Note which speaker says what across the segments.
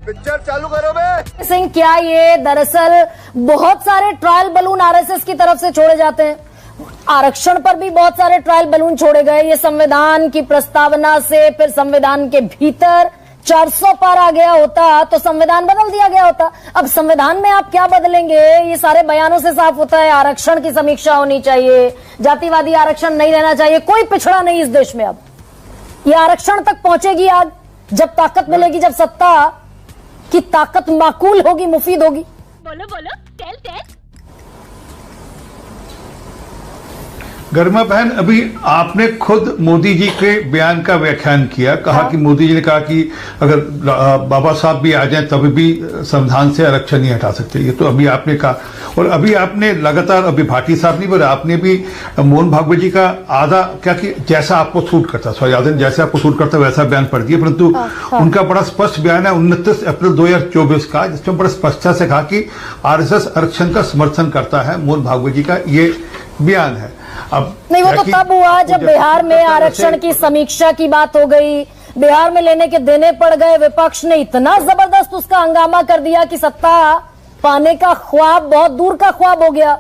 Speaker 1: Picture चालू करो बे।
Speaker 2: सिंह, क्या ये दरअसल बहुत सारे ट्रायल बलून आरएसएस की तरफ से छोड़े जाते हैं? आरक्षण पर भी बहुत सारे ट्रायल बलून छोड़े गए। ये संविधान की प्रस्तावना से फिर संविधान के भीतर 400 पार आ गया होता तो संविधान बदल दिया गया होता। अब संविधान में आप क्या बदलेंगे? ये सारे बयानों से साफ होता है आरक्षण की समीक्षा होनी चाहिए, जातिवादी आरक्षण नहीं रहना चाहिए, कोई पिछड़ा नहीं इस देश में। अब ये आरक्षण तक पहुंचेगी आज जब ताकत मिलेगी, जब सत्ता की ताकत माकूल होगी, मुफीद होगी।
Speaker 3: बोलो बोलो, टेल टेल।
Speaker 4: गरिमा बहन, अभी आपने खुद मोदी जी के बयान का व्याख्यान किया, कहा कि मोदी जी ने कहा कि अगर बाबा साहब भी आ जाएं तभी भी संविधान से आरक्षण नहीं हटा सकते। ये तो अभी आपने कहा, और अभी आपने लगातार, अभी भाटी साहब नहीं बोले, आपने भी मोहन भागवत जी का आधा क्या कि जैसा आपको सूट करता, स्वायाधन जैसे आपको सूट करता वैसा बयान पढ़ दिया, परंतु उनका बड़ा स्पष्ट बयान है 29 अप्रैल 2024 का, जिसमें बड़ा स्पष्टता से कहा कि आरएसएस आरक्षण का समर्थन करता है। मोहन भागवत जी का ये बयान है। अब
Speaker 2: नहीं, वो तो तब हुआ जब बिहार में आरक्षण की समीक्षा की बात हो गई, बिहार में लेने के देने पड़ गए, विपक्ष ने इतना जबरदस्त उसका हंगामा कर दिया कि सत्ता पाने का ख्वाब बहुत दूर का ख्वाब हो गया।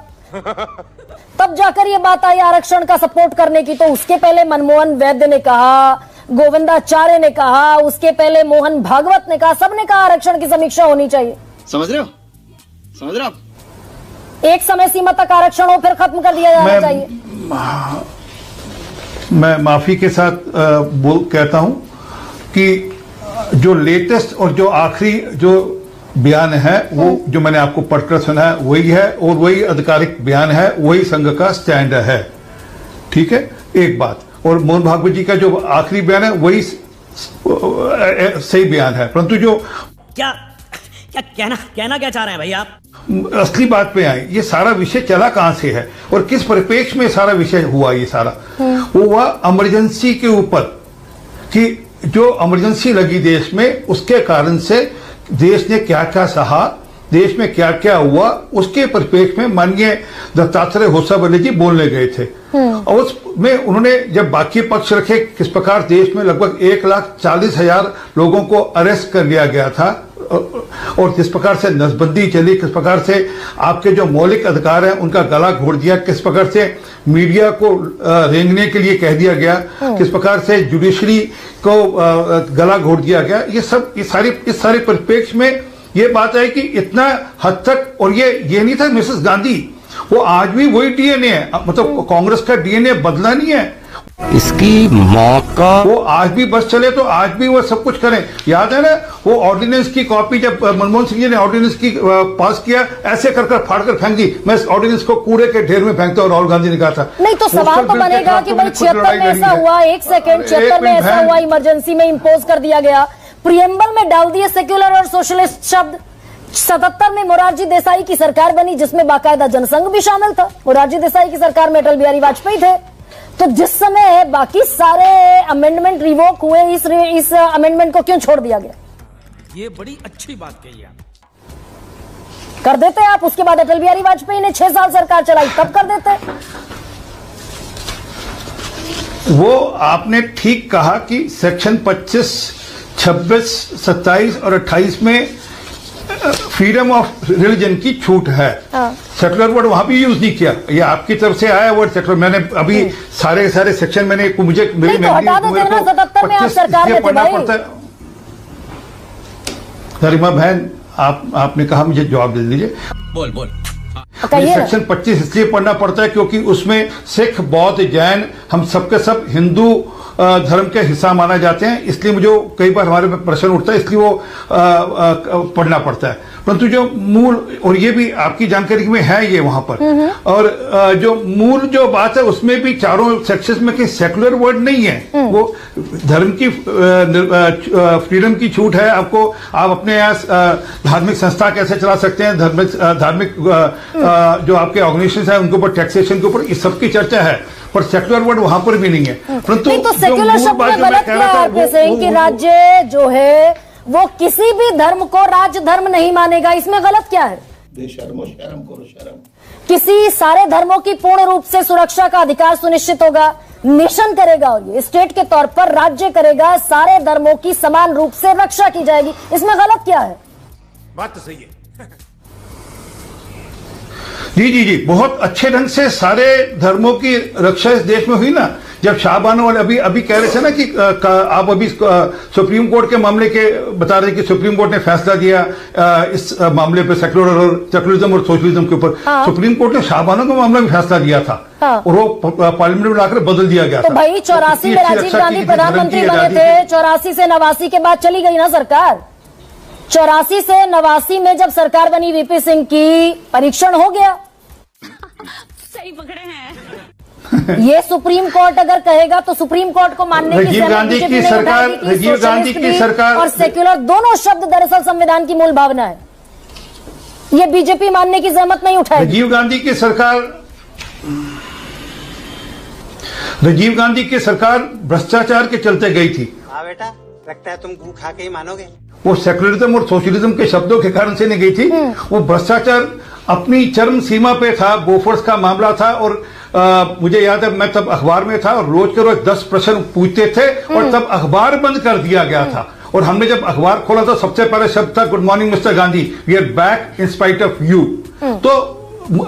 Speaker 2: तब जाकर ये बात आई आरक्षण का सपोर्ट करने की। तो उसके पहले मनमोहन वैद्य ने कहा, गोविंदाचार्य ने कहा, उसके पहले मोहन भागवत ने कहा, सबने कहा आरक्षण की समीक्षा होनी चाहिए।
Speaker 5: समझ रहे हो? समझ रहे हो आप?
Speaker 2: एक समय सीमा तक आरक्षण हो फिर खत्म कर दिया जाना चाहिए।
Speaker 4: मैं माफी के साथ कहता हूं कि जो लेटेस्ट और जो आखिरी जो बयान है वो जो मैंने आपको पढ़कर सुना है वही है, और वही आधिकारिक बयान है, वही संघ का स्टैंड है। ठीक है, एक बात। और मोहन भागवत जी का जो आखिरी बयान है वही सही बयान है, परंतु जो
Speaker 6: क्या कहना क्या चाह रहे हैं भाई आप?
Speaker 4: असली बात पे आए, ये सारा विषय चला कहां से है और किस परिप्रेक्ष्य में सारा विषय हुआ? ये सारा वो हुआ इमरजेंसी के ऊपर, कि जो इमरजेंसी लगी देश में, उसके कारण से देश ने क्या क्या सहा, देश में क्या क्या हुआ, उसके परिप्रेक्ष्य में माननीय दत्तात्रेय होसाबले जी बोलने गए थे। और उसमें उन्होंने जब बाकी पक्ष रखे, किस प्रकार देश में लगभग 1,40,000 लोगों को अरेस्ट कर लिया गया था, और किस प्रकार से नसबंदी चली, किस प्रकार से आपके जो मौलिक अधिकार हैं उनका गला घोट दिया, किस प्रकार से मीडिया को रेंगने के लिए कह दिया गया, किस प्रकार से जुडिशरी को गला घोट दिया गया, ये सब इस सारे परिप्रेक्ष्य में ये बात है कि इतना हद तक। और ये नहीं था मिसेस गांधी, वो आज भी वही डीएनए है, मतलब कांग्रेस का डीएनए बदला नहीं है।
Speaker 5: इसकी मौका
Speaker 4: वो आज भी बस चले तो आज भी वो सब कुछ करें। याद है ना वो ऑर्डिनेंस की कॉपी, जब मनमोहन सिंह जी ने ऑर्डिनेंस की पास किया, ऐसे कर फाड़ कर फेंक दी। मैं इस ऑर्डिनेंस को कूड़े के ढेर में फेंकता हूँ, राहुल गांधी ने कहा था।
Speaker 2: नहीं तो सवाल तो बनेगा कि भाई 76 में ऐसा हुआ, 76 में ऐसा हुआ, इमरजेंसी में इम्पोज कर दिया गया, प्रियम्बल में डाल दिए सेक्युलर और सोशलिस्ट शब्द। 77 में मोरारजी देसाई की सरकार बनी जिसमें बाकायदा जनसंघ भी शामिल था। मोरारजी देसाई की सरकार में अटल बिहारी वाजपेयी थे। तो जिस समय बाकी सारे अमेंडमेंट रिवोक हुए, इस अमेंडमेंट को क्यों छोड़ दिया गया?
Speaker 6: ये बड़ी अच्छी बात कही आप।
Speaker 2: कर देते आप, उसके बाद अटल बिहारी वाजपेयी ने 6 साल सरकार चलाई, तब कर देते।
Speaker 4: वो आपने ठीक कहा कि सेक्शन 25, 26, 27 और 28 में फ्रीडम ऑफ रिलीजन की छूट है। सेक्युलर वर्ड वहां भी यूज नहीं किया, ये आपकी तरफ से आया वर्ड सेक्युलर। मैंने अभी सारे सेक्शन मैंने मुझे मेरी पढ़ना पड़ता है। गरिमा बहन, आपने कहा मुझे जवाब दे दीजिए।
Speaker 6: बोल
Speaker 4: सेक्शन 25 इसलिए पढ़ना पड़ता है क्योंकि उसमें सिख, बौद्ध, जैन, हम सबके सब हिंदू धर्म के हिस्सा माना जाते हैं, इसलिए मुझे कई बार हमारे में प्रश्न उठता है, इसलिए वो पढ़ना पड़ता है। परंतु जो मूल, और ये भी आपकी जानकारी में है ये वहां पर, और जो मूल जो बात है उसमें भी चारों सेक्शंस में कि सेकुलर वर्ड नहीं है, वो धर्म की फ्रीडम की छूट है आपको। आप अपने यहाँ धार्मिक संस्था कैसे चला सकते हैं, धार्मिक जो आपके ऑर्गेनाइजेशन है उनके ऊपर टैक्सेशन के ऊपर, इस सब की चर्चा है, पर सेकुलर वर्ड वहां पर भी नहीं है। परंतु
Speaker 2: तो सेकुलर शब्द में गलत क्या है कि राज्य जो है वो किसी भी धर्म को राज्य धर्म नहीं मानेगा, इसमें गलत क्या है?
Speaker 1: बेशर्मो शर्म करो शर्म।
Speaker 2: किसी सारे धर्मों की पूर्ण रूप से सुरक्षा का अधिकार सुनिश्चित होगा, नेशन करेगा और ये स्टेट के तौर पर राज्य करेगा, सारे धर्मों की समान रूप से रक्षा की जाएगी। इसमें गलत क्या है?
Speaker 7: बात तो सही है।
Speaker 4: जी जी जी, बहुत अच्छे ढंग से सारे धर्मों की रक्षा इस देश में हुई ना। जब शाहबानो वाले अभी कह रहे थे ना कि आप अभी सुप्रीम कोर्ट के मामले के बता रहे कि सुप्रीम कोर्ट ने फैसला दिया इस मामले पे सेक्युलरिज्म और सोशलिज्म के ऊपर।
Speaker 2: हाँ।
Speaker 4: सुप्रीम कोर्ट ने शाहबानो के मामले में फैसला दिया था। हाँ। और वो पार्लियामेंट में लाकर बदल दिया गया
Speaker 2: तो
Speaker 4: था।
Speaker 2: भाई 84 में राजीव गांधी प्रधानमंत्री बने थे, 84 से 89 के बाद चली गई ना सरकार। 84 से 89 में जब सरकार बनी वीपी सिंह की, परीक्षण हो गया।
Speaker 3: सही पकड़े हैं।
Speaker 2: ये सुप्रीम कोर्ट अगर कहेगा तो सुप्रीम कोर्ट को मानने की
Speaker 4: राजीव गांधी की सरकार
Speaker 2: और सेक्युलर दोनों शब्द दरअसल संविधान की मूल भावना है। ये बीजेपी मानने की जहमत नहीं उठाएगी।
Speaker 4: राजीव गांधी की सरकार भ्रष्टाचार के चलते गई थी।
Speaker 8: हाँ बेटा, लगता है तुम गू खा के ही मानोगे।
Speaker 4: वो सेक्युलरिज्म और सोशलिज्म के शब्दों के कारण से नहीं गई थी। वो भ्रष्टाचार अपनी चरम सीमा पे था। बोफोर्स का मामला था और मुझे याद है मैं तब अखबार में था और रोज के रोज 10 प्रश्न पूछते थे और तब अखबार बंद कर दिया गया था। और हमने जब अखबार खोला तो सबसे पहले शब्द था good morning Mister Gandhi, we are back in spite of you. तो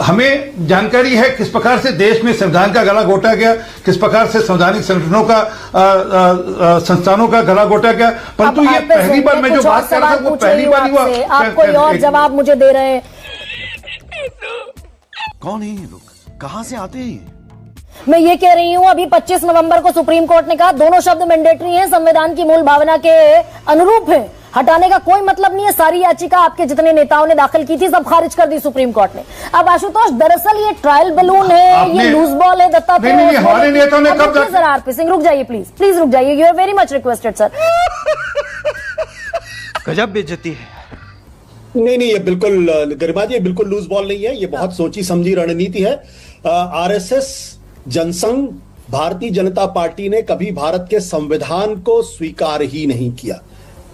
Speaker 4: हमें जानकारी है किस प्रकार से देश में संविधान का गला घोटा गया, किस प्रकार से संवैधानिक संगठनों का संस्थानों का गला घोटा गया। परंतु ये पहली बार मैं जो बात कर रहा था वो पहली बार हुआ।
Speaker 2: आप कोई और जवाब मुझे दे रहे हैं।
Speaker 7: कौन है ये लोग, कहां से आते हैं?
Speaker 2: मैं ये कह रही हूं अभी 25 नवंबर को सुप्रीम कोर्ट ने कहा दोनों शब्द मैंडेटरी हैं, संविधान की मूल भावना के अनुरूप है, हटाने का कोई मतलब नहीं है। सारी याचिका आपके जितने नेताओं ने दाखिल की थी सब खारिज कर दी सुप्रीम कोर्ट ने। अब आशुतोष, दरअसल ये ट्रायल बलून है, ये लूज बॉल है। दत्तात्रेय
Speaker 4: हमारे नेताओं ने कब
Speaker 2: सर आरपी सिंह रुक जाइए प्लीज रुक जाइए। You are very much requested sir.
Speaker 7: गजब बेइज्जती है।
Speaker 1: नहीं, ये बिल्कुल गरिमा जी, ये बिल्कुल लूज बॉल नहीं है। ये बहुत सोची समझी रणनीति है। आरएसएस, जनसंघ, भारतीय जनता पार्टी ने कभी भारत के संविधान को स्वीकार ही नहीं किया।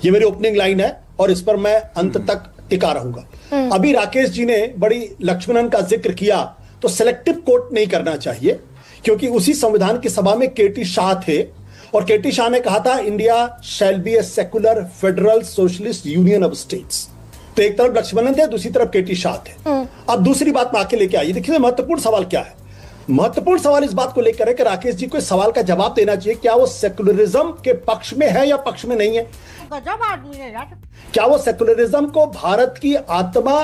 Speaker 1: ये मेरी ओपनिंग लाइन है और इस पर मैं अंत तक टिका रहूंगा। अभी राकेश जी ने बड़ी लक्ष्मणन का जिक्र किया, तो सेलेक्टिव कोट नहीं करना चाहिए, क्योंकि उसी संविधान की सभा में केटी शाह थे और केटी शाह ने कहा था India shall be a secular federal socialist union of states. तो एक तरफ लक्ष्मणन थे, दूसरी तरफ केटी शाह थे। अब दूसरी बात में आके लेके आइए। देखिए महत्वपूर्ण सवाल क्या है। महत्वपूर्ण सवाल इस बात को लेकर है कि राकेश जी को इस सवाल का जवाब देना चाहिए, क्या वो सेकुलरिज्म के पक्ष में है या पक्ष में नहीं है।
Speaker 2: गजब आदमी है यार।
Speaker 1: क्या वो सेकुलरिज्म को भारत की आत्मा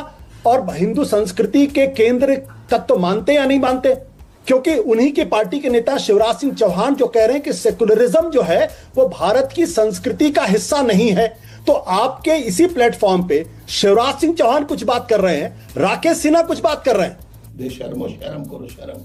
Speaker 1: और हिंदू संस्कृति के केंद्र तत्व मानते या नहीं मानते? क्योंकि उन्हीं की पार्टी के नेता शिवराज सिंह चौहान जो कह रहे हैं कि सेकुलरिज्म जो है वो भारत की संस्कृति का हिस्सा नहीं है। तो आपके इसी प्लेटफॉर्म पे शिवराज सिंह चौहान कुछ बात कर रहे हैं, राकेश सिन्हा कुछ बात कर रहे हैं।
Speaker 4: शर्म करो शर्म।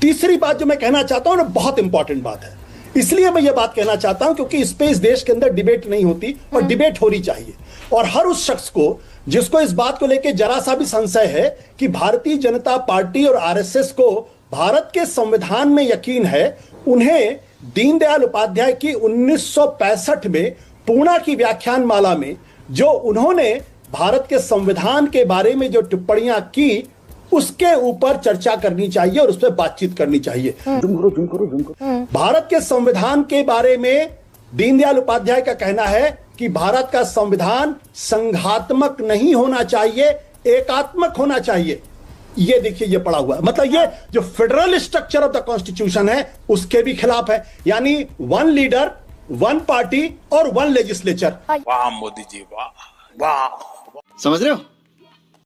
Speaker 1: तीसरी बात जो मैं कहना चाहता हूं ना, बहुत इंपॉर्टेंट बात है, इसलिए मैं ये बात कहना चाहता हूं क्योंकि इस पे इस देश के अंदर डिबेट नहीं होती और डिबेट होनी चाहिए। और हर उस शख्स को जिसको इस बात को लेकर जरा सा भी संशय है कि भारतीय जनता पार्टी और आरएसएस को भारत के संविधान में यकीन है, उन्हें दीनदयाल उपाध्याय की 1965 में पूर्णा की व्याख्यान माला में जो उन्होंने भारत के संविधान के बारे में जो टिप्पणियां की, उसके ऊपर चर्चा करनी चाहिए और उस पर बातचीत करनी चाहिए। भारत के संविधान के बारे में दीनदयाल उपाध्याय का कहना है कि भारत का संविधान संघात्मक नहीं होना चाहिए, एकात्मक होना चाहिए। ये देखिए, ये पड़ा हुआ है। मतलब ये जो federal structure of the constitution है उसके भी खिलाफ है, यानी वन लीडर, वन पार्टी और वन लेजिस्लेचर।
Speaker 7: वाह मोदी जी, वाह वाह।
Speaker 5: समझ रहे हो?